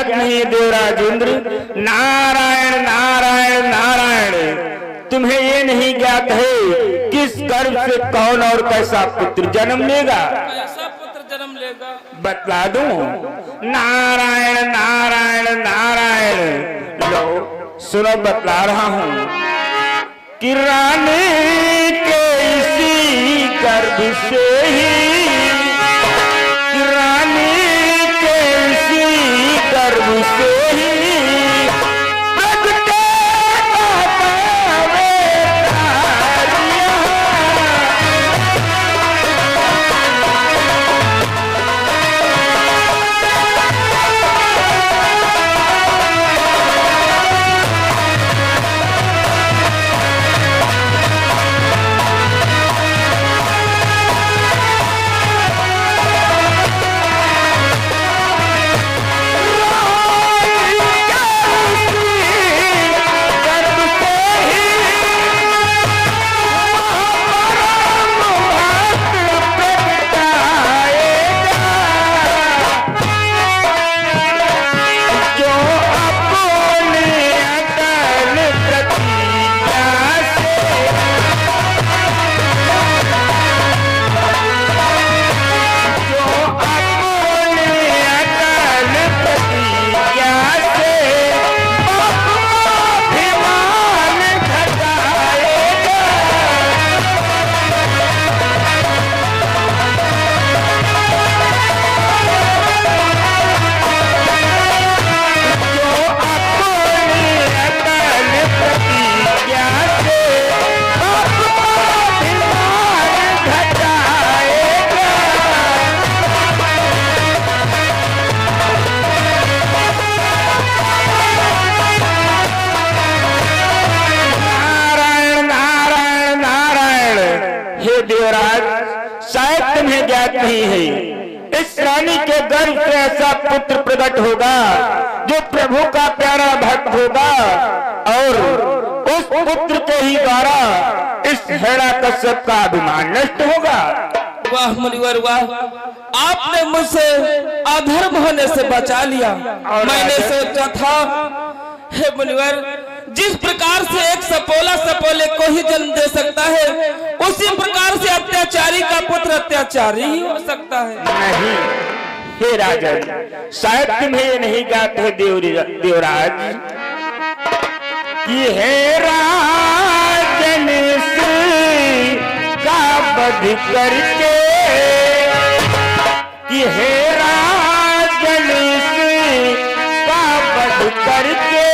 नहीं देवराज इंद्र, नारायण नारायण नारायण, तुम्हें ये नहीं ज्ञात है किस गर्भ से कौन और कैसा पुत्र जन्म लेगा? कैसा पुत्र जन्म लेगा बतला दूं? नारायण नारायण नारायण। लो सुनो, बतला रहा हूं कि रानी के इसी गर्भ से ही, रानी के इसी गर्भ से ही शायद तुम्हें ज्ञात नहीं है, इस रानी के गर्भ से ऐसा पुत्र प्रकट होगा जो प्रभु का प्यारा भक्त होगा, और उस पुत्र के ही द्वारा इस हिरण्यकश्यप का अभिमान नष्ट होगा। वाह मुनिवर वाह, आपने मुझसे अधर्म होने से बचा लिया। मैंने सोचा था हे मुनिवर, जिस प्रकार से एक सपोला सपोले को ही जन्म दे सकता है, उसी प्रकार से अत्याचारी का पुत्र अत्याचारी ही हो सकता है। नहीं हे राजन, शायद तुम्हें ये नहीं ज्ञात है देवराज कि हे राजन का वध करके, कि हे राजन का वध करके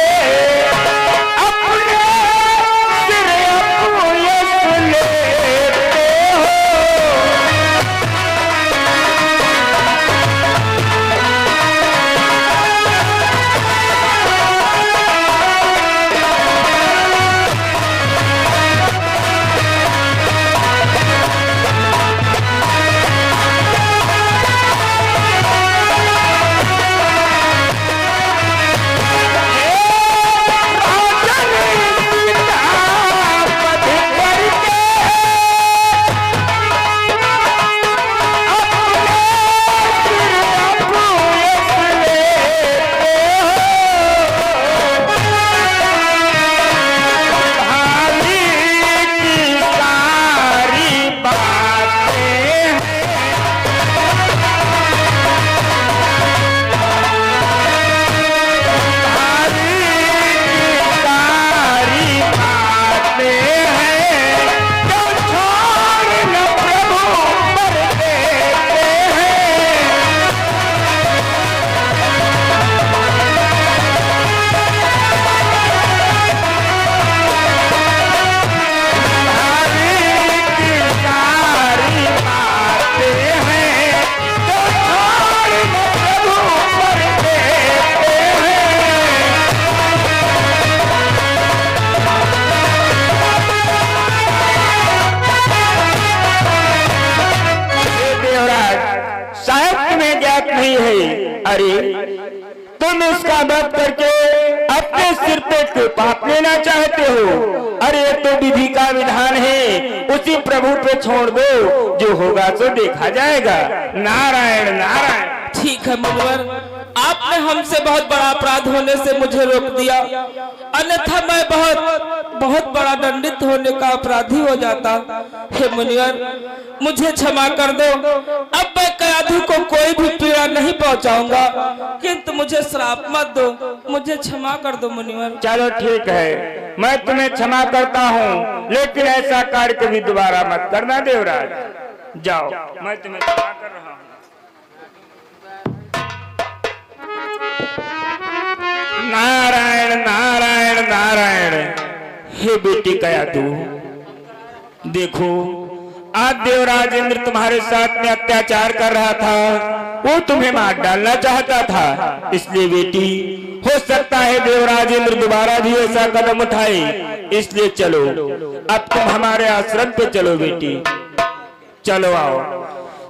नहीं है। अरे तुम इसका वध करके अपने सिर पे क्यों पाप लेना चाहते हो? अरे तो विधि का विधान है, उसी प्रभु पे छोड़ दो, जो होगा तो देखा जाएगा। नारायण नारायण। ठीक है मुनिवर, आपने हमसे बहुत बड़ा अपराध होने से मुझे रोक दिया, अन्यथा मैं बहुत बड़ा दंडित होने का अपराधी हो जाता। हे मुनिवर, मुझे क्षमा कर दो। अब मैं कयाधु को कोई भी पीड़ा नहीं पहुंचाऊंगा, किंतु मुझे श्राप मत दो, मुझे क्षमा कर दो मुनिवर। चलो ठीक है, मैं तुम्हें क्षमा करता हूँ, लेकिन ऐसा कार्य कभी दोबारा मत करना देवराज। जाओ, मैं तुम्हें क्षमा कर रहा हूँ। नारायण नारायण नारायण। हे बेटी कयाधु, देखो आज देवराज इंद्र तुम्हारे साथ में अत्याचार कर रहा था, वो तुम्हें मार डालना चाहता था। इसलिए बेटी, हो सकता है देवराज इंद्र दोबारा भी ऐसा कदम उठाए, इसलिए चलो अब तुम हमारे आश्रम पे चलो बेटी, चलो आओ।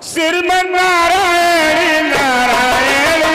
श्रीमन नारायण नारायण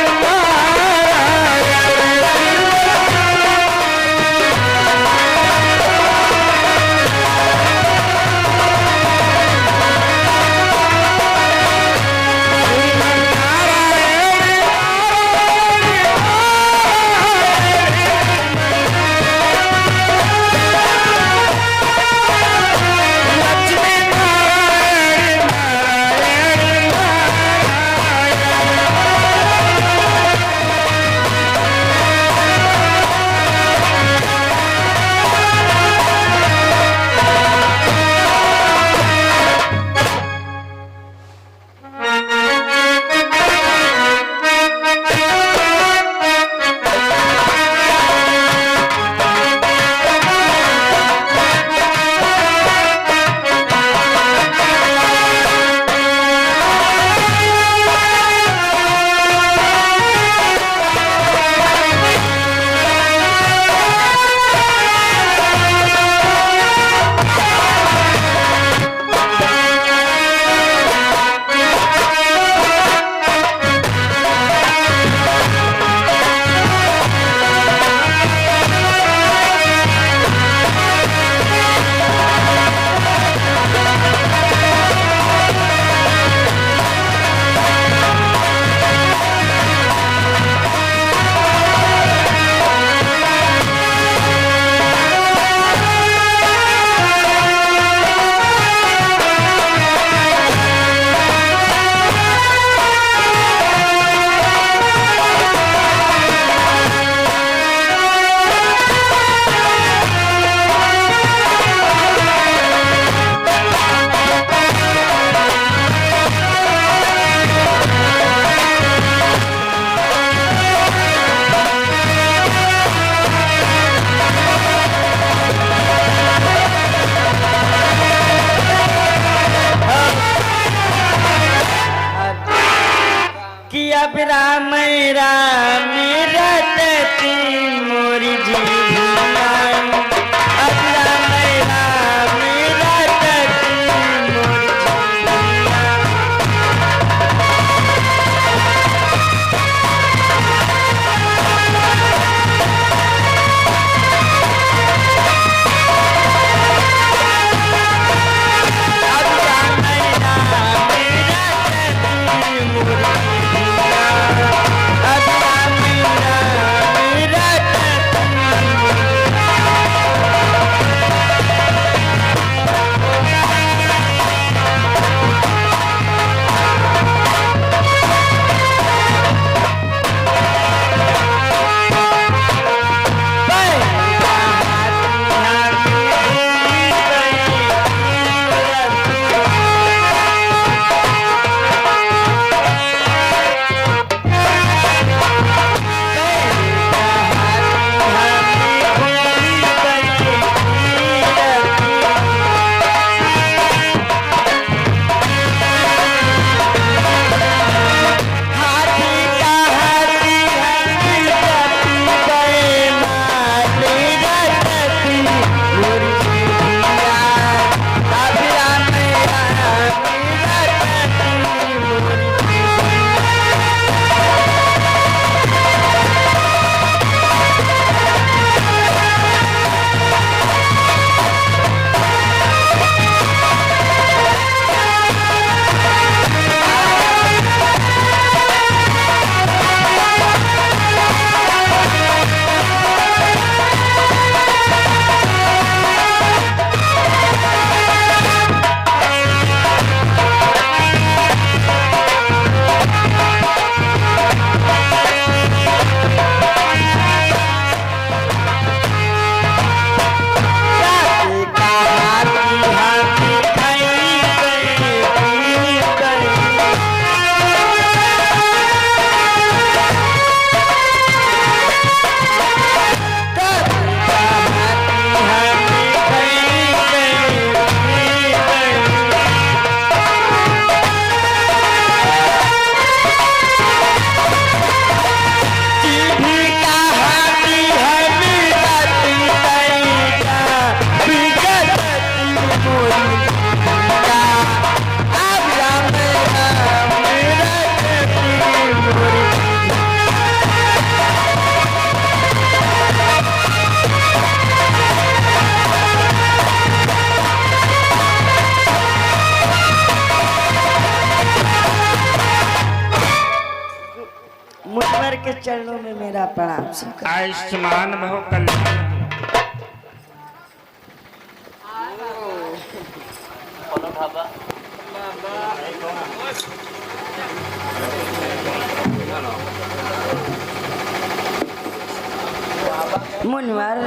अब राम राम रटती मोरी जीवना, अब राम राम रटती मोरी जीवना। अब राम राम रटती मोरी जीवना। चरणों में मेरा प्रणाम स्वीकार। आयुष्मान भव कल्याण। मुनवर,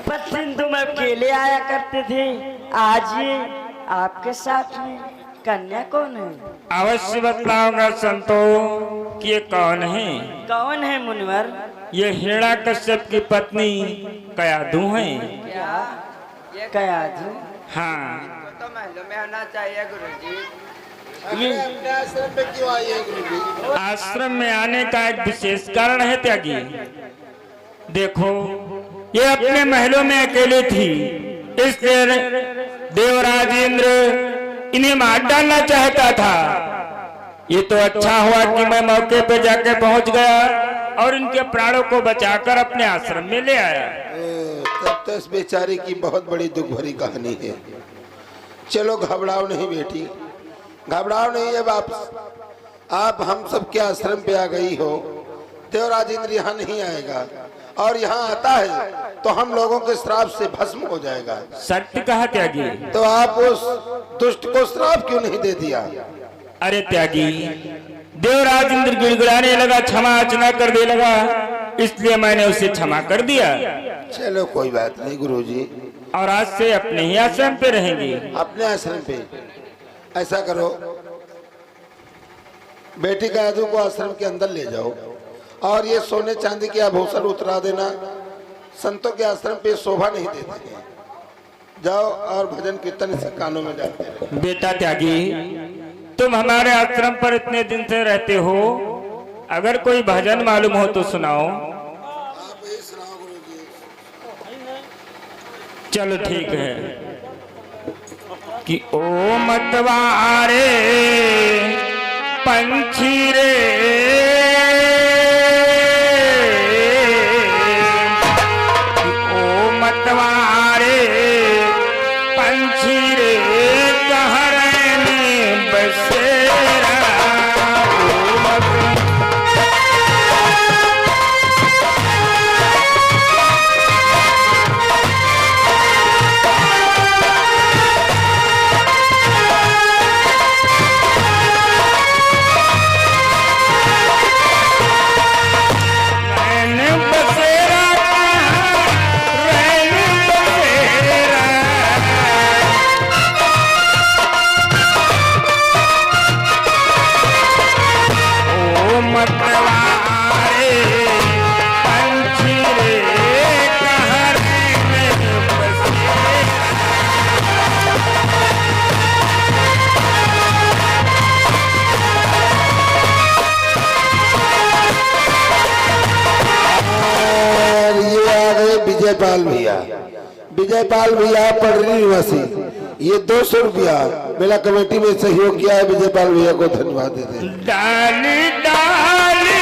पत्नी तुम अकेले आया करते थे, आज ये आपके साथ में कन्या कौन है? अवश्य बतलाऊंगा संतो कि ये कौन है। कौन है मुनवर? ये हिरण्याकश्यप की पत्नी कयाधु है। क्या कयाधु? हाँ, तो महलों में होना चाहिए गुरुजी। ये आश्रम में क्यों आई है गुरुजी? आश्रम में आने का एक विशेष कारण है त्यागी। देखो, ये अपने महलों में अकेले थी, इसलिए देवराज इंद्र इन्हें मार डालना चाहता था। ये तो अच्छा हुआ कि मैं मौके पे जाके पहुंच गया और इनके प्राणों को बचाकर अपने आश्रम में ले आया। तब तो इस बेचारे की बहुत बड़ी दुख भरी कहानी है। चलो घबराओ नहीं बेटी, घबराओ नहीं। अब आप हम सब के आश्रम पे आ गई हो। देवराज इंद्र यहाँ नहीं आएगा, और यहाँ आता है तो हम लोगों के श्राप से भस्म हो जाएगा। सत्य कहा त्यागी। तो आप उस दुष्ट को श्राप क्यों नहीं दे दिया? अरे त्यागी, देवराज इंद्र गिड़गिड़ाने लगा, क्षमा याचना कर दे लगा, इसलिए मैंने उसे क्षमा कर दिया। चलो कोई बात नहीं गुरुजी, और आज से अपने ही आश्रम पे रहेंगे। अपने आश्रम पे ऐसा करो, बेटी कयाधु को आश्रम के अंदर ले जाओ और ये सोने चांदी के आभूषण उतरा देना। संतों के आश्रम पे शोभा नहीं देते हैं। जाओ और भजन कीर्तन से कानों में डालते रहो। बेटा त्यागी, तुम हमारे आश्रम पर इतने दिन से रहते हो, अगर कोई भजन मालूम हो तो सुनाओ। आप यही सुनाओ गुरुजी। चलो ठीक है कि ओ मतवारे पंछी रे, कि ओ मतवारे पंछी रे, कहाँ रहने बसेरा। ओ मत विजयपाल भैया, विजयपाल भैया पडरी निवासी, ये 200 रुपया मेरा कमेटी में सहयोग किया है। विजयपाल भैया को धन्यवाद देते हैं। डाली डाली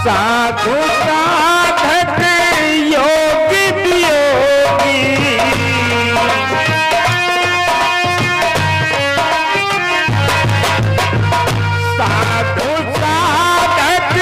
साधु साधक योगी वियोगी, साधु साधक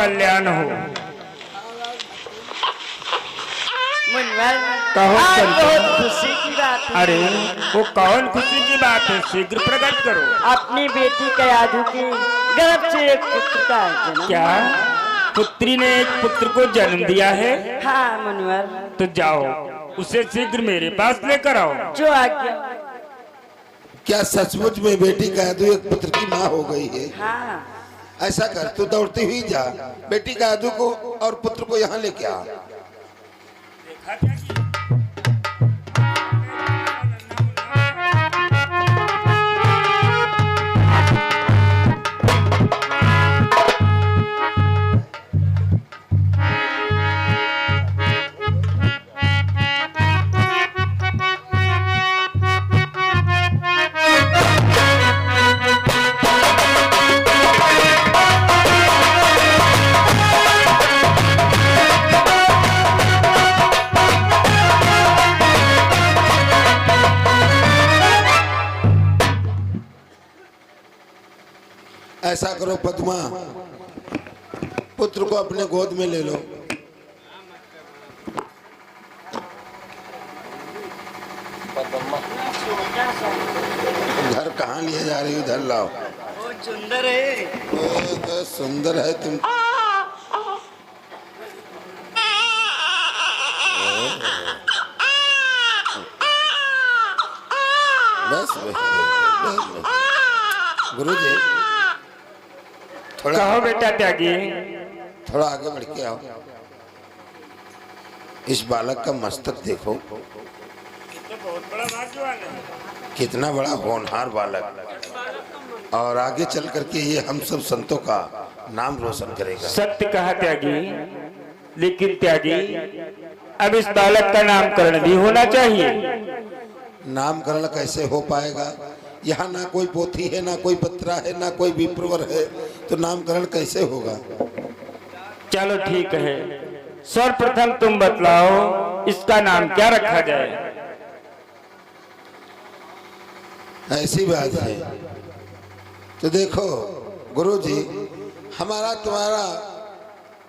कल्याण हो। मुनिवर कहो आज संतो। बहुत खुशी की बात है। अरे वो कौन खुशी की बात है, शीघ्र प्रकट करो। अपनी बेटी कयाधु के गर्भ से एक पुत्र का जन्म। क्या पुत्री ने एक पुत्र को जन्म दिया है? हाँ मुनिवर, तो जाओ उसे शीघ्र मेरे पास लेकर आओ। जो आज्ञा। क्या सचमुच में बेटी कयाधु एक पुत्र की माँ हो गई है? हाँ ऐसा कर, तू दौड़ती हुई जा, बेटी कयाधु को और पुत्र को यहाँ लेके आ। ऐसा करो पद्मा, पुत्र को अपने गोद में ले लो। घर कहाँ लिए जा रही हो? इधर लाओ। बहुत सुंदर है। तो सुंदर है तुम। बस गुरुजी थोड़ा कहो बेटा त्यागी। थोड़ा आगे बढ़ के आओ। इस बालक का मस्तक देखो, कितना बड़ा होनहार बालक, और आगे चल करके ये हम सब संतों का नाम रोशन करेगा। सत्य कहा त्यागी, लेकिन त्यागी अब इस बालक का नामकरण भी होना चाहिए। नामकरण कैसे हो पाएगा? यहाँ ना कोई पोथी है, ना कोई पत्रा है, ना कोई विप्रवर है, तो नामकरण कैसे होगा? चलो ठीक है, सर्वप्रथम तुम बतलाओ इसका नाम क्या रखा जाए। ऐसी बात है तो देखो गुरुजी, हमारा तुम्हारा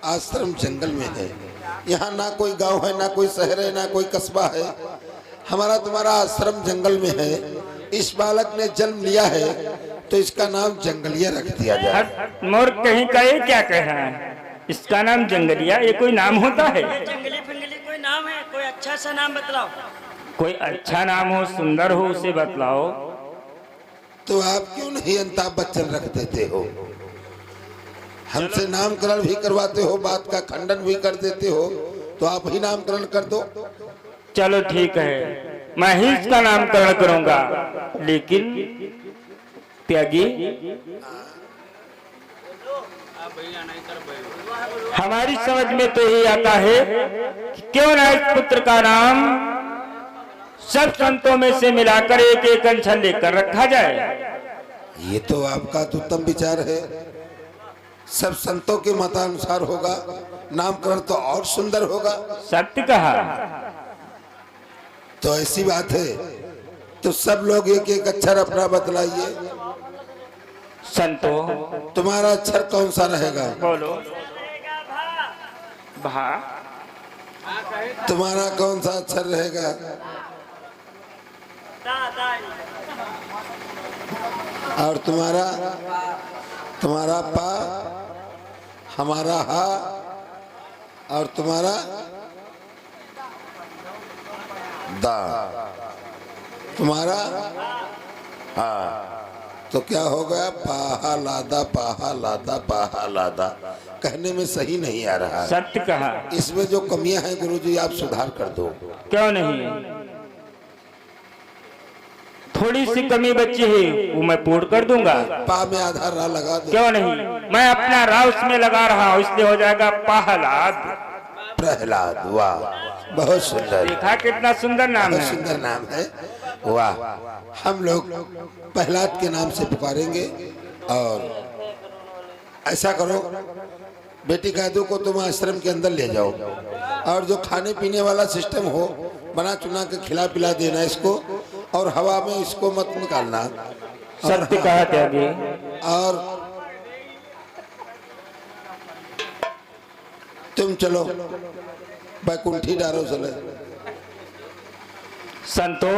आश्रम जंगल में है। यहाँ ना कोई गांव है, ना कोई शहर है, ना कोई कस्बा है। हमारा तुम्हारा आश्रम जंगल में है। इस बालक ने जन्म लिया है तो इसका नाम जंगलिया रख दिया जाए। मोर कहीं का ये क्या कह रहा है? इसका नाम जंगलिया, ये कोई नाम होता है? जंगली फंगली कोई नाम है? कोई अच्छा सा नाम बतलाओ। कोई अच्छा नाम हो, सुंदर हो, उसे बतलाओ। तो आप क्यों नहीं अमिताभ बच्चन रख देते हो? हमसे नामकरण भी करवाते हो, बात का खंडन भी कर देते हो, तो आप ही नामकरण कर दो। चलो ठीक है, मैं ही इसका नामकरण करूंगा, लेकिन त्यागी हमारी समझ में तो ये आता है कि क्यों ना इस पुत्र का नाम सब संतों में से मिलाकर एक एक अंशल लेकर रखा जाए। ये तो आपका उत्तम विचार है। सब संतों के मतानुसार होगा, नामकरण तो और सुंदर होगा। सत्य कहा। तो ऐसी बात है तो सब लोग एक एक अक्षर अपना बतलाइए। संतो तुम्हारा अक्षर कौन सा रहेगा? बोलो। भा। तुम्हारा कौन सा अक्षर रहेगा? और तुम्हारा पा, हमारा हा, और तुम्हारा दा, तुम्हारा हा। तो क्या हो गया? पाहा लादा, पाहा लादा, पाहा लादा। कहने में सही नहीं आ रहा है। सत्य कहा। इसमें जो कमियां हैं गुरुजी आप सुधार कर दो। क्यों नहीं, थोड़ी सी कमी बची है वो मैं पूर्ण कर दूंगा। पा में आधा रा लगा दो। क्यों नहीं, मैं अपना रा उसमें लगा रहा हूँ, इसलिए हो जाएगा प्रहलाद। प्रहलाद, वाह बहुत सुंदर। देखा कितना सुंदर नाम बहुत है। सुंदर नाम है, वाह। हम लोग प्रहलाद के नाम से पुकारेंगे। और ऐसा करो, बेटी कयाधु को तुम आश्रम के अंदर ले जाओ, और जो खाने पीने वाला सिस्टम हो बना चुना के खिला पिला देना इसको, और हवा में इसको मत निकालना। सत्य कहा त्यागी। और तुम चलो बैकुंठी डारो चले संतो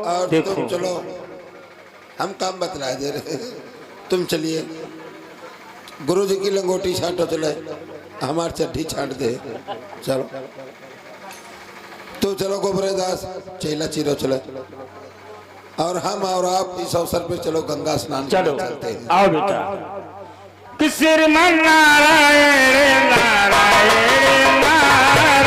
और देखो तुम चलो, हम काम बतला दे रहे। तुम चलिए गुरु जी की लंगोटी छाटो चले, हमार चड्ढी छाट दे। चलो तो चलो गोबरेदास चेला चिरो चले, और हम और आप इस अवसर पे चलो गंगा स्नान चलो चलते हैं। आओ बेटा। कि श्रीमन नारायण नारायण नारायण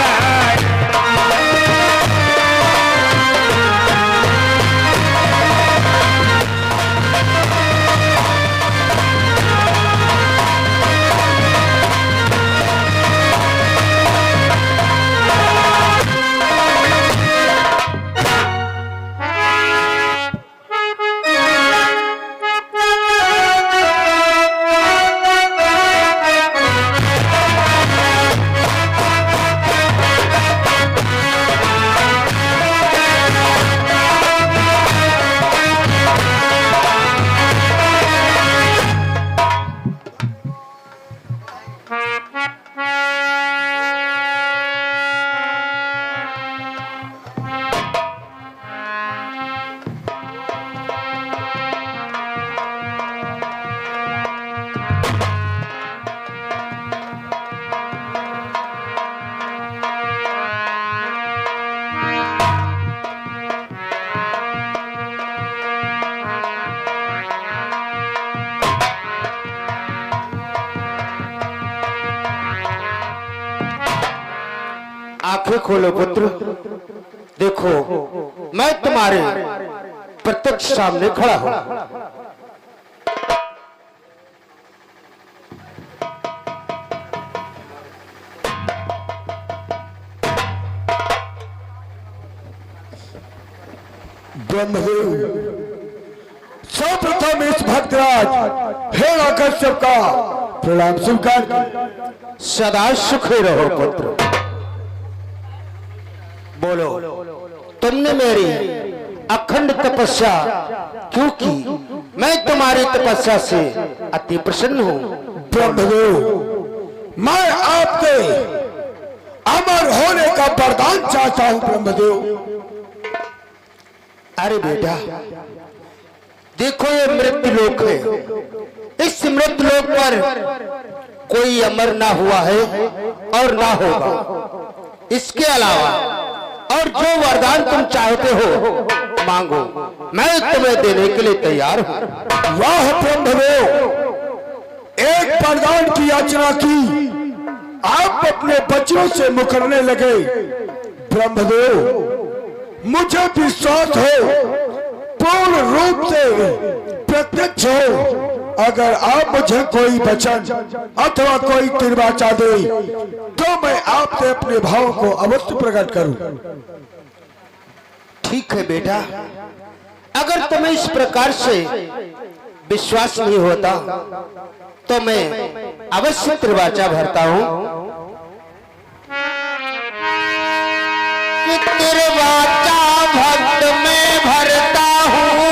आंखें खोलो पुत्र, देखो मैं तुम्हारे प्रत्यक्ष सामने खड़ा हूं। ब्रह्मदेव, सर्वप्रथम इस भक्तराज हे कश्यप का प्रणाम स्वीकार। सदा सुखी रहो पुत्र। बोलो तुमने मेरी अखंड तपस्या क्यों की? मैं तुम्हारी तपस्या से अति प्रसन्न हूं। ब्रह्मदेव, मैं आपके अमर होने का वरदान चाहता हूं। ब्रह्मदेव, अरे बेटा देखो ये मृत्यु लोक है, इस मृत्यु लोक पर कोई अमर ना हुआ है और ना होगा। इसके अलावा और जो वरदान तुम चाहते हो मांगो, मैं तुम्हें देने के लिए तैयार हूं। वाह ब्रह्मदेव, एक वरदान की याचना की, आप अपने वचनों से मुकरने लगे। ब्रह्मदेव, मुझे विश्वास हो, पूर्ण रूप से प्रत्यक्ष हो, अगर आप मुझे कोई वचन अथवा कोई तिरवाचा दे तो मैं आपसे अपने भाव को अवश्य प्रकट करूं। ठीक है बेटा, अगर तुम्हें इस प्रकार से विश्वास नहीं होता तो मैं अवश्य तिरवाचा भरता हूं। तिरवाचा भक्त में भरता हूं,